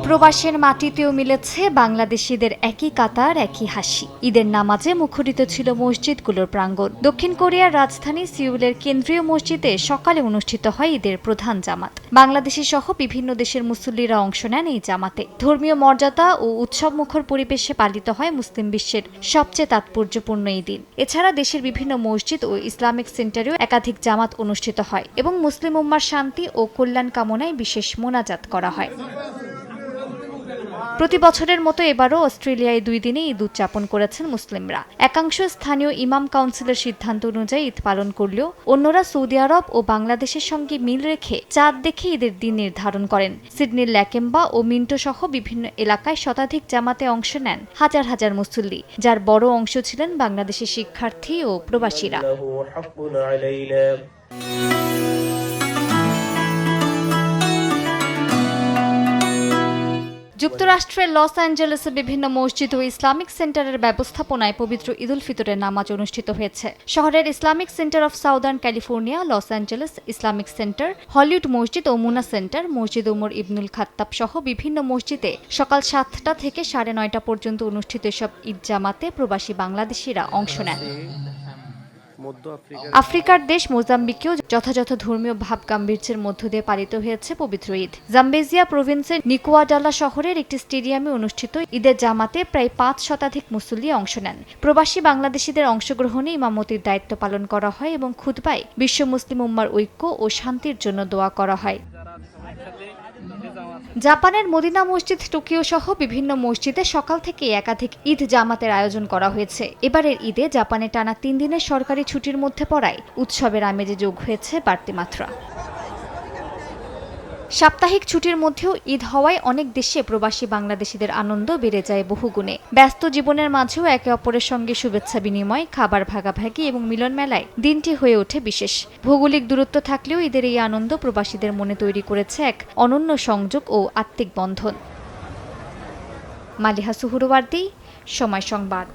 প্রবাসের মাটিতেও মিলেছে বাংলাদেশিদের একই কাতার একই হাসি। ঈদের নামাজে মুখরিত ছিল মসজিদগুলোর প্রাঙ্গণ। দক্ষিণ কোরিয়ার রাজধানী সিউলের কেন্দ্রীয় মসজিদে সকালে অনুষ্ঠিত হয় ঈদের প্রধান জামাত। বাংলাদেশি সহ বিভিন্ন দেশের মুসল্লিরা অংশ নেন এই জামাতে। ধর্মীয় মর্যাদা ও উৎসবমুখর পরিবেশে পালিত হয় মুসলিম বিশ্বের সবচেয়ে তাৎপর্যপূর্ণ এই দিন। এছাড়া দেশের বিভিন্ন মসজিদ ও ইসলামিক সেন্টারেও একাধিক জামাত অনুষ্ঠিত হয় এবং মুসলিম উম্মার শান্তি ও কল্যাণ কামনায় বিশেষ মোনাজাত করা হয়। প্রতি বছরের মতো এবারও অস্ট্রেলিয়ায় 2 দিনে ঈদ উদযাপন করেছেন মুসলিমরা। একাংশ স্থানীয় ইমাম কাউন্সিলের সিদ্ধান্ত অনুযায়ী ঈদ পালন করলেও অন্যরা সৌদি আরব ও বাংলাদেশের সঙ্গে মিল রেখে চাঁদ দেখে ঈদের দিন নির্ধারণ করেন। সিডনির ল্যাকেম্বা ও মিন্টো সহ বিভিন্ন এলাকায় শতাধিক জামাতে অংশ নেন হাজার হাজার মুসল্লি, যার বড় অংশ ছিলেন বাংলাদেশি শিক্ষার্থী ও প্রবাসীরা। যুক্তরাষ্ট্রের লস অ্যাঞ্জেলেসে বিভিন্ন মসজিদ ও ইসলামিক সেন্টারের ব্যবস্থাপনায় পবিত্র ঈদ উল ফিতরের নামাজ অনুষ্ঠিত হয়েছে। শহরের Islamic centre of southern California, Los Angeles Islamic centre, Hollywood মসজিদ ও মুনা সেন্টার, মসজিদ উমর ইবনুল খাত্তাব সহ বিভিন্ন মসজিদে সকাল 7টা থেকে 9:30 পর্যন্ত অনুষ্ঠিত এসব ঈদ জামাতে প্রবাসী বাংলাদেশিরা অংশ নেন। আফ্রিকার দেশ মোজাম্বিকেও যথাযথ ধর্মীয় ভাব গাম্ভীর্যের মধ্য দিয়ে পালিত হয়েছে পবিত্র ঈদ। জাম্বেজিয়া প্রভিন্সের নিকোয়াডালা শহরের একটি স্টেডিয়ামে অনুষ্ঠিত ঈদের জামাতে প্রায় 5 শতাধিক মুসল্লি অংশ নেন। প্রবাসী বাংলাদেশিদের অংশগ্রহণে ইমামতির দায়িত্ব পালন করা হয় এবং খুতবায় বিশ্ব মুসলিম উম্মার ঐক্য ও শান্তির জন্য দোয়া করা হয়। জাপানের মদিনা মসজিদ, টোকিও সহ বিভিন্ন মসজিদে সকাল থেকে একাধিক ঈদ জামাতের আয়োজন করা হয়েছে। এবারের ঈদে জাপানে টানা 3 দিনের সরকারি ছুটির মধ্যে পড়ায় উৎসবের আমেজে যোগ হয়েছে বাড়তি মাত্রা। সাপ্তাহিক ছুটির মধ্যেও ঈদ হওয়ায় অনেক দেশে প্রবাসী বাংলাদেশিদের আনন্দ বেড়ে যায় বহুগুণে। ব্যস্ত জীবনের মাঝেও একে অপরের সঙ্গে শুভেচ্ছা বিনিময়, খাবার ভাগাভাগি এবং মিলন মেলায় দিনটি হয়ে ওঠে বিশেষ। ভৌগোলিক দূরত্ব থাকলেও ঈদের এই আনন্দ প্রবাসীদের মনে তৈরি করেছে এক অনন্য সংযোগ ও আত্মিক বন্ধন। মালিহা সুহুরওয়ার্দী, সময় সংবাদ।